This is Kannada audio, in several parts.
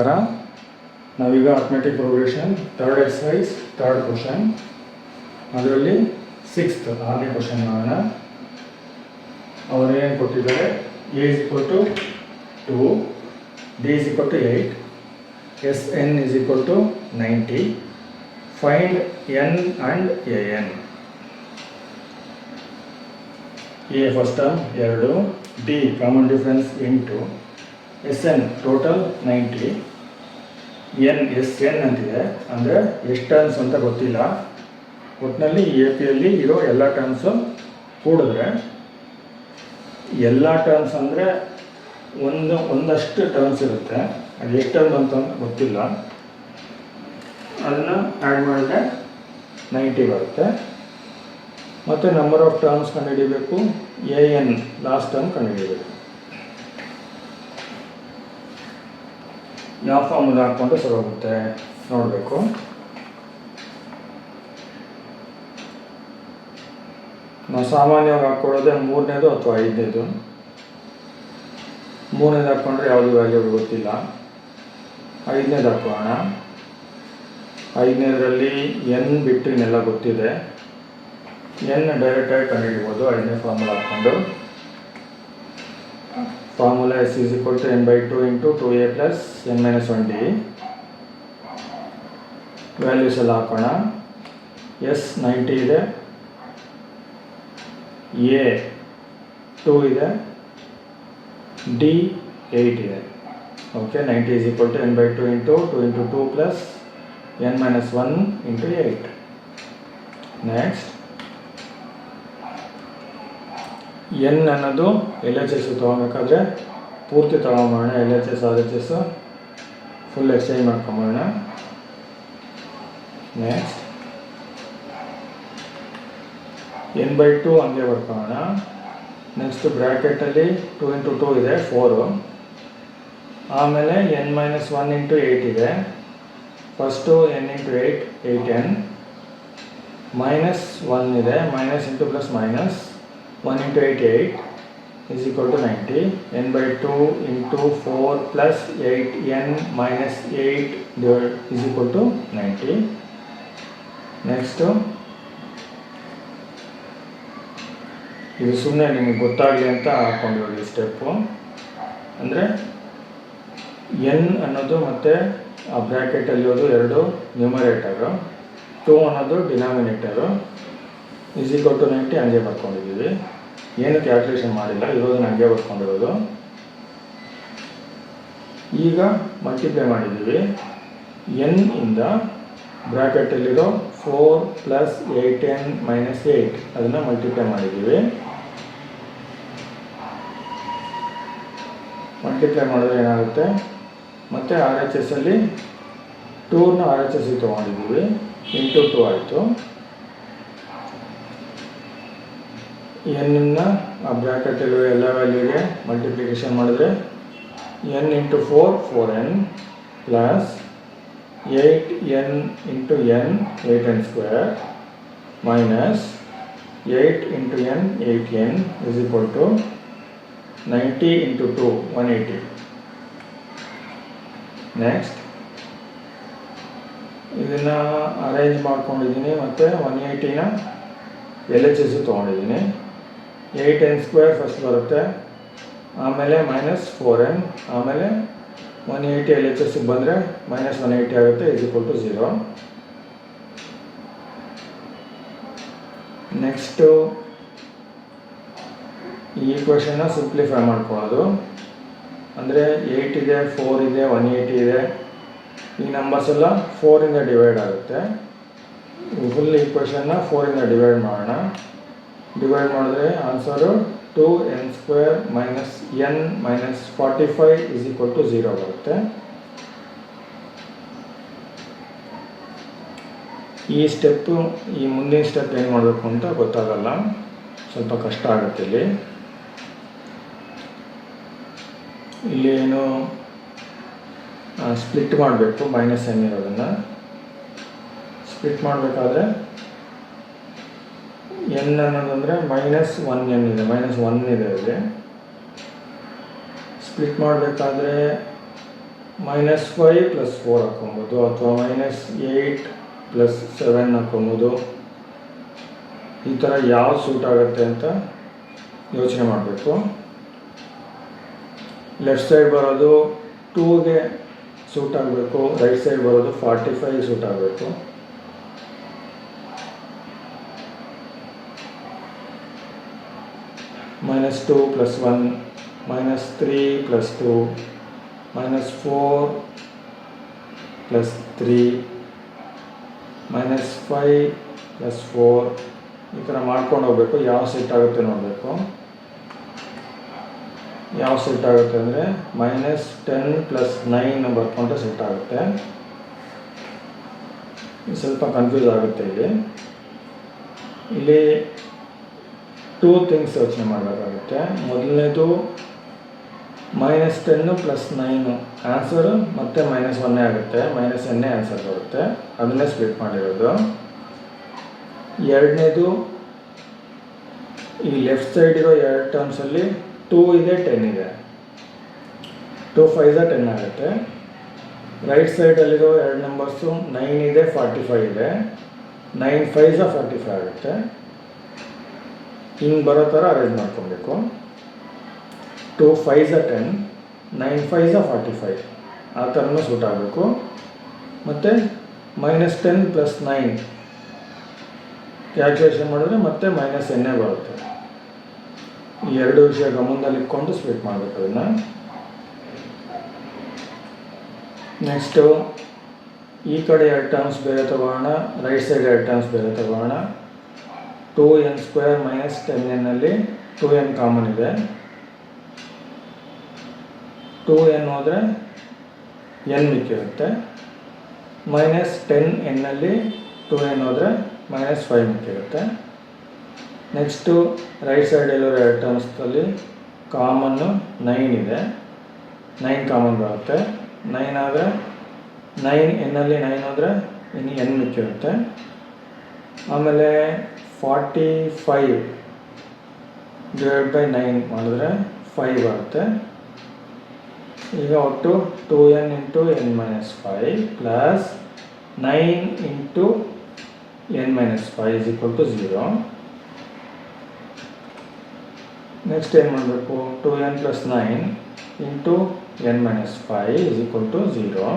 ನಮಸ್ಕಾರ. ನಾವೀಗ arithmetic progression third exercise third question, ಅದರಲ್ಲಿ 6th 6ನೇ ಕ್ವಶನ್ ಮಾಡೋಣ. ಅವರು ಏನು ಕೊಟ್ಟಿದ್ದಾರೆ, a is equal to 2, b is equal to 8, Sn is equal to 90, find n and an. a first term 2, d common difference 8, Sn total 90, n Sn ಅಂತಿದೆ, ಅಂದರೆ ಎಷ್ಟು ಟರ್ಮ್ಸ್ ಅಂತ ಗೊತ್ತಿಲ್ಲ. ಒಟ್ಟಿನಲ್ಲಿ ಎ ಪಿಯಲ್ಲಿ ಇರೋ ಎಲ್ಲ ಟರ್ಮ್ಸು ಕೂಡಿದ್ರೆ, ಎಲ್ಲ ಟರ್ಮ್ಸ್ ಅಂದರೆ ಒಂದಷ್ಟು ಟರ್ಮ್ಸ್ ಇರುತ್ತೆ, ಅದು ಎಷ್ಟು ಟರ್ಮ್ ಅಂತ ಗೊತ್ತಿಲ್ಲ. ಅದನ್ನು ಆ್ಯಡ್ ಮಾಡಿದ್ರೆ 90 ಬರುತ್ತೆ. ಮತ್ತು ನಂಬರ್ ಆಫ್ ಟರ್ಮ್ಸ್ ಕಂಡುಹಿಡಿಬೇಕು, an ಲಾಸ್ಟ್ ಟರ್ಮ್ ಕಂಡುಹಿಡಿಬೇಕು. ಯಾವ ಫಾರ್ಮುಲಾ ಹಾಕ್ಕೊಂಡ್ರೆ ಸರಿ ಹೋಗುತ್ತೆ ನೋಡಬೇಕು. ನಾವು ಸಾಮಾನ್ಯವಾಗಿ ಹಾಕ್ಕೊಳ್ಳೋದೆ 3ನೇದು ಅಥವಾ 5ನೇದು. 3ನೇದು ಹಾಕ್ಕೊಂಡ್ರೆ ಯಾವುದು ವ್ಯಾಲ್ಯೂ ಗೊತ್ತಿಲ್ಲ, 5ನೇದು ಹಾಕೋಣ. 5ನೇದರಲ್ಲಿ n ಬಿಟ್ಟು ಇನ್ನೆಲ್ಲ ಗೊತ್ತಿದೆ, n ಡೈರೆಕ್ಟಾಗಿ ಕಂಡುಹಿಡಿಬೋದು 5ನೇ ಫಾರ್ಮುಲಾ ಹಾಕ್ಕೊಂಡು. Formula S is equal to n/2 into 2a plus n minus 1d. Values ಎಲ್ಲ ಹಾಕೋಣ. S 90 ಇದೆ, a 2 ಇದೆ, d 8 ಇದೆ. Okay, 90 is equal to n/2 into 2 into 2 plus n minus 1 into 8. Next n ಅನ್ನೋದು LHS ತೊಗೊಬೇಕಾದ್ರೆ ಪೂರ್ತಿ ತೊಗೊಂಬೋಣ. LHS RHS ಫುಲ್ ಎಕ್ಸ್ಚೇಂಜ್ ಮಾಡ್ಕೊಂಬೋಣ. ನೆಕ್ಸ್ಟ್ n/2 ಹಂಗೆ ಬರ್ಕೊಳ್ಳೋಣ. ನೆಕ್ಸ್ಟ್ ಬ್ರ್ಯಾಕೆಟಲ್ಲಿ 2 into 2 ಇದೆ 4, ಆಮೇಲೆ n minus 1 into 8 ಇದೆ. First n into 8 8n, minus 1 ಇದೆ, minus into plus minus 1 into 8 8 is equal to 90. n/2 into 4 plus 8n minus 8 is equal to 90. Next ಇದು ಸುಮ್ಮನೆ ನಿಮಗೆ ಗೊತ್ತಾಗಲಿ ಅಂತ ಹಾಕ್ಕೊಂಡಿರೋದು ಸ್ಟೆಪ್ಪು. ಅಂದರೆ n ಅನ್ನೋದು ಮತ್ತು ಆ ಬ್ರ್ಯಾಕೆಟಲ್ಲಿ ಇರೋದು ಎರಡು ನ್ಯೂಮರೇಟರು, 2 ಅನ್ನೋದು ಡಿನಾಮಿನೇಟರು, is equal to 90 ಹಂಗೆ ಬರ್ಕೊಂಡಿದ್ದೀವಿ. ಏನು ಕ್ಯಾಲ್ಕುಲೇಷನ್ ಮಾಡಿಲ್ಲ, ಇರೋದನ್ನ ಹಂಗೆ ಬರ್ಕೊಂಡಿರೋದು. ಈಗ ಮಲ್ಟಿಪ್ಲೈ ಮಾಡಿದ್ದೀವಿ. n ಇಂದ ಬ್ರ್ಯಾಕೆಟಲ್ಲಿರೋ 4 ಪ್ಲಸ್ 8n ಮೈನಸ್ 8 ಅದನ್ನು ಮಲ್ಟಿಪ್ಲೈ ಮಾಡಿದ್ದೀವಿ. ಮಲ್ಟಿಪ್ಲೈ ಮಾಡಿದ್ರೆ ಏನಾಗುತ್ತೆ, ಮತ್ತು RHS ಅಲ್ಲಿ 2ನ RHS ತೊಗೊಂಡಿದ್ದೀವಿ, ಇಂಟು 2 ಆಯಿತು. n ಆ ಬ್ರ್ಯಾಕೆಟಲ್ಲಿ ಎಲ್ಲ ವ್ಯಾಲ್ಯೂಗೆ ಮಲ್ಟಿಪ್ಲಿಕೇಶನ್ ಮಾಡಿದ್ರೆ n into 4 4n plus 8n into n 8n square minus 8 into n 8n is equal to 90 into 2 180. Next ಇದನ್ನು ಅರೇಂಜ್ ಮಾಡ್ಕೊಂಡಿದ್ದೀನಿ, ಮತ್ತು 180ನ LHS ತೊಗೊಂಡಿದ್ದೀನಿ. 8n ಸ್ಕ್ವೇರ್ ಫಸ್ಟ್ ಬರುತ್ತೆ, ಆಮೇಲೆ ಮೈನಸ್ 4n, ಆಮೇಲೆ 180 LHS ಬಂದರೆ ಮೈನಸ್ 180 ಆಗುತ್ತೆ, ಇಸ್ ಈಕ್ವಲ್ ಟು 0. ನೆಕ್ಸ್ಟು ಈ ಈಕ್ವೇಷನ್ನ ಸಿಂಪ್ಲಿಫೈ ಮಾಡ್ಕೊಳ್ಳೋದು. ಅಂದರೆ 8 ಇದೆ, 4 ಇದೆ, 180 ಇದೆ, ಈ ನಂಬರ್ಸ್ ಎಲ್ಲ 4ಇಂದ ಡಿವೈಡ್ ಆಗುತ್ತೆ. ಫುಲ್ ಈಕ್ವೇಷನ್ನ 4ಇಂದ ಡಿವೈಡ್ ಮಾಡೋಣ. ಡಿವೈಡ್ ಮಾಡಿದ್ರೆ answer 2n square minus n minus 45 is equal to 0 ಬರುತ್ತೆ. ಈ ಸ್ಟೆಪ್ಪು, ಈ ಮುಂದಿನ ಸ್ಟೆಪ್ ಏನು ಮಾಡಬೇಕು ಅಂತ ಗೊತ್ತಾಗಲ್ಲ, ಸ್ವಲ್ಪ ಕಷ್ಟ ಆಗುತ್ತೆ. ಇಲ್ಲಿ ಏನು ಸ್ಪ್ಲಿಟ್ ಮಾಡಬೇಕು, ಮೈನಸ್ n ಇರೋದನ್ನು ಸ್ಪ್ಲಿಟ್ ಮಾಡಬೇಕಾದ್ರೆ n ಅನ್ನೋದಂದರೆ ಮೈನಸ್ 1n ಇದೆ, ಮೈನಸ್ 1 ಇದೆ. ಇಲ್ಲಿ ಸ್ಪ್ಲಿಟ್ ಮಾಡಬೇಕಾದ್ರೆ -5 + 4 ಹಾಕೊಬೋದು, ಅಥವಾ -8 + 7 ಹಾಕೊಬೋದು. ಈ ಥರ ಯಾವ್ದು ಸೂಟ್ ಆಗುತ್ತೆ ಅಂತ ಯೋಚನೆ ಮಾಡಬೇಕು. ಲೆಫ್ಟ್ ಸೈಡ್ ಬರೋದು 2ಗೆ ಸೂಟ್ ಆಗಬೇಕು, ರೈಟ್ ಸೈಡ್ ಬರೋದು 45 ಸೂಟ್ ಆಗಬೇಕು. -2 + 1, -3 + 2, -4 + 3, -5 + 4 ಈ ಥರ ಮಾಡ್ಕೊಂಡು ಹೋಗ್ಬೇಕು. ಯಾವ ಸೆಟ್ ಆಗುತ್ತೆ ನೋಡಬೇಕು. ಯಾವ ಸೆಟ್ ಆಗುತ್ತೆ ಅಂದರೆ -10 + 9 ಬರ್ಕೊಂಡ್ರೆ ಸೆಟ್ ಆಗುತ್ತೆ. ಸ್ವಲ್ಪ ಕನ್ಫ್ಯೂಸ್ ಆಗುತ್ತೆ ಇಲ್ಲಿ 2 ಥಿಂಗ್ಸ್ ಯೋಚನೆ ಮಾಡಬೇಕಾಗುತ್ತೆ. ಮೊದಲನೇದು -10 + 9 ಆನ್ಸರು ಮತ್ತೆ -1 ಆಗುತ್ತೆ, -n ಆನ್ಸರ್ ಬರುತ್ತೆ, ಅದನ್ನೇ ಸ್ಪ್ಲಿಟ್ ಮಾಡಿರೋದು. ಎರಡನೇದು ಈ ಲೆಫ್ಟ್ ಸೈಡ್ ಇರೋ 2 ಟರ್ಮ್ಸಲ್ಲಿ 2 ಇದೆ, 10 ಇದೆ. 2 5 10 ಆಗುತ್ತೆ. ರೈಟ್ ಸೈಡಲ್ಲಿರೋ 2 ನಂಬರ್ಸು 9 ಇದೆ, 45 ಇದೆ. 9 5 45 ಆಗುತ್ತೆ. ಹಿಂಗೆ ಬರೋ ಥರ ಅರೇಂಜ್ ಮಾಡ್ಕೊಬೇಕು. 2 5 10, 9 5 45 ಆ ಥರನೂ ಸೂಟ್ ಆಗಬೇಕು. ಮತ್ತು -10 + 9 ಕ್ಯಾಲ್ಕುಲೇಷನ್ ಮಾಡಿದ್ರೆ ಮತ್ತೆ -n ಬರುತ್ತೆ. ಈ 2 ವಿಷಯ ಗಮನದಲ್ಲಿ ಇಟ್ಕೊಂಡು ಸ್ಪ್ಲಿಟ್ ಮಾಡಬೇಕು ಅದನ್ನು. ನೆಕ್ಸ್ಟು ಈ ಕಡೆ 2 ಟರ್ಮ್ಸ್ ಬೇರೆ ತಗೋಣ, ರೈಟ್ ಸೈಡ್ 2 ಟರ್ಮ್ಸ್ ಬೇರೆ ತಗೋಣ. 2n² - 10n 2n ಕಾಮನ್ ಇದೆ. 2n ಹೋದರೆ n ಮಿಕ್ಕಿರುತ್ತೆ. -10n 2n ಹೋದರೆ -5 ಮಿಕ್ಕಿರುತ್ತೆ. ನೆಕ್ಸ್ಟು ರೈಟ್ ಸೈಡಲ್ಲಿರೋ 2 ಟರ್ಮ್ಸಲ್ಲಿ ಕಾಮನ್ನು 9 ಇದೆ, 9 ಕಾಮನ್ ಬರುತ್ತೆ. 9 ಆದರೆ 9n 9 ಹೋದರೆ ಇನ್ನು n ಮಿಕ್ಕಿರುತ್ತೆ. ಆಮೇಲೆ 45 / 9 ಮಾಡಿದ್ರೆ 5 ಬರುತ್ತೆ. ಈಗ ಒಟ್ಟು 2n × n - 5 + 9 × n - 5 = 0. ನೆಕ್ಸ್ಟ್ ಏನು ಮಾಡಬೇಕು? 2n + 9 × n - 5 = 0.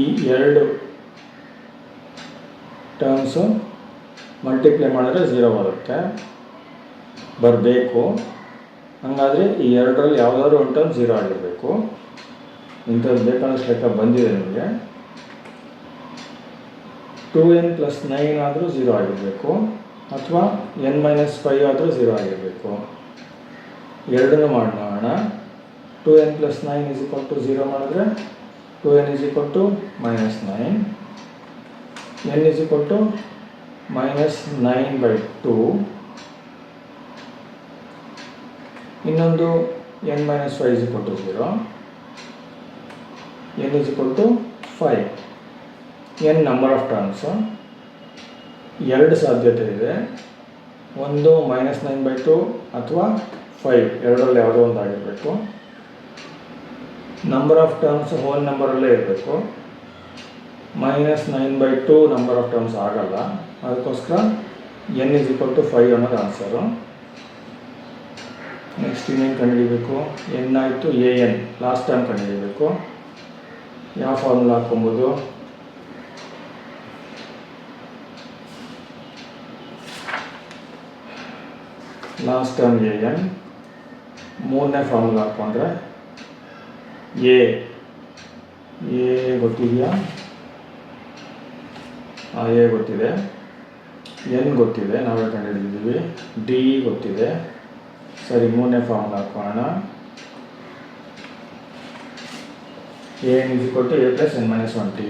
ಈ 2 ಟರ್ಮ್ಸು ಮಲ್ಟಿಪ್ಲೈ ಮಾಡಿದ್ರೆ 0 ಬರಬೇಕು. ಹಾಗಾದರೆ ಈ 2ರಲ್ಲಿ ಯಾವುದಾದ್ರು ಒಂದು ಟರ್ಮ್ 0 ಆಗಿರಬೇಕು. ಇಂಥದ್ದು ಬೇಕಾದಷ್ಟು ಲೆಕ್ಕ ಬಂದಿದೆ ನಿಮಗೆ. 2n + 9 ಆದರೂ 0 ಆಗಿರಬೇಕು, ಅಥವಾ n - 5 ಆದರೂ 0 ಆಗಿರಬೇಕು. ಎರಡನ್ನೂ ಮಾಡೋಣ. 2n + 9 = 0 ಮಾಡಿದ್ರೆ 2n = -9, n = -9/2. ಇನ್ನೊಂದು n - 5 = 0, n = 5. n number of terms. 2 ಸಾಧ್ಯತೆ ಇದೆ. ಒಂದು -9/2 ಅಥವಾ 5, ಎರಡರಲ್ಲಿ ಯಾವುದೋ ಒಂದು ಆಗಿರಬೇಕು. ನಂಬರ್ ಆಫ್ ಟರ್ಮ್ಸ್ ಹೋಲ್ ನಂಬರಲ್ಲೇ ಇರಬೇಕು. -9/2 ನಂಬರ್ ಆಫ್ ಟರ್ಮ್ಸ್ ಆಗಲ್ಲ. ಅದಕ್ಕೋಸ್ಕರ n = 5 ಅನ್ನೋದು ಆನ್ಸರು. ನೆಕ್ಸ್ಟ್ ಇನ್ನೇನು ಕಂಡುಹಿಡಿಬೇಕು? n ಆಯಿತು, an ಲಾಸ್ಟ್ ಟರ್ಮ್ ಕಂಡುಹಿಡಿಬೇಕು. ಯಾವ ಫಾರ್ಮುಲಾ ಹಾಕ್ಕೊಬೋದು? ಲಾಸ್ಟ್ ಟರ್ಮ್ an, ಮೂರನೇ ಫಾರ್ಮುಲಾ ಹಾಕ್ಕೊಂಡ್ರೆ ಎ ಗೊತ್ತಿದೆಯಾ? ಎ ಗೊತ್ತಿದೆ, n ಗೊತ್ತಿದೆ, ನಾವೇ ಕಂಡುಹಿಡಿದಿದ್ದೀವಿ. ಡಿ ಗೊತ್ತಿದೆ. ಸರಿ, ಮೂರನೇ ಫಾರ್ಮುಲಾ ಹಾಕೋಣ. an = a + n - 1t.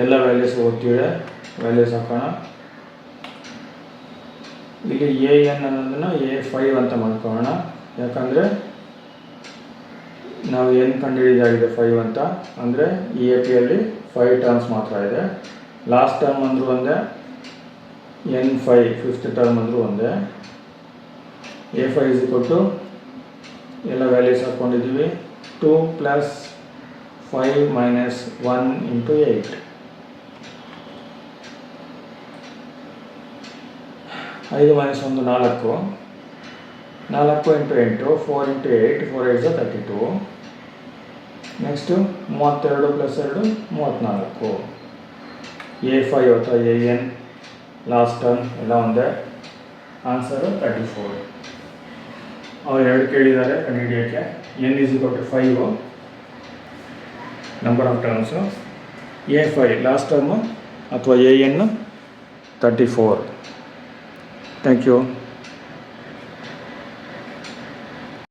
ಎಲ್ಲ ವ್ಯಾಲ್ಯೂಸ್ ಗೊತ್ತಿದೆ, ವ್ಯಾಲ್ಯೂಸ್ ಹಾಕೋಣ. ಇಲ್ಲಿ an ಅನ್ನೋದನ್ನು a5 ಅಂತ ಮಾಡ್ಕೊಳ್ಳೋಣ. ಯಾಕಂದರೆ ನಾವು n ಕಂಡುಹಿಡಿದಾಗಿದೆ 5 ಅಂತ. ಅಂದರೆ ಈ ಎ ಪಿಯಲ್ಲಿ 5 ಟರ್ಮ್ಸ್ ಮಾತ್ರ ಇದೆ. ಲಾಸ್ಟ್ ಟರ್ಮ್ ಅಂದರೂ ಒಂದೇ, n5 ಫಿಫ್ತ್ ಟರ್ಮ್ ಅಂದರೂ ಒಂದೇ. A5 is equal to ಎಲ್ಲ ವ್ಯಾಲ್ಯೂಸ್ ಹಾಕ್ಕೊಂಡಿದ್ದೀವಿ 2 + 5 - 1 × 8. 5 - 1 4, 4 × 8 4 × 8 4 8 32. ನೆಕ್ಸ್ಟು 32 + 2 34. A5 ಅಥವಾ AN ಲಾಸ್ಟ್ ಟರ್ಮ್ ಎಲ್ಲ ಒಂದೇ. ಆನ್ಸರು 34. ಅವ್ರು 2 ಕೇಳಿದ್ದಾರೆ ಕಂಡುಹಿಡಿಯೋಕ್ಕೆ. n = 5 number of terms. A5 last term ಅಥವಾ AN 34. Thank you.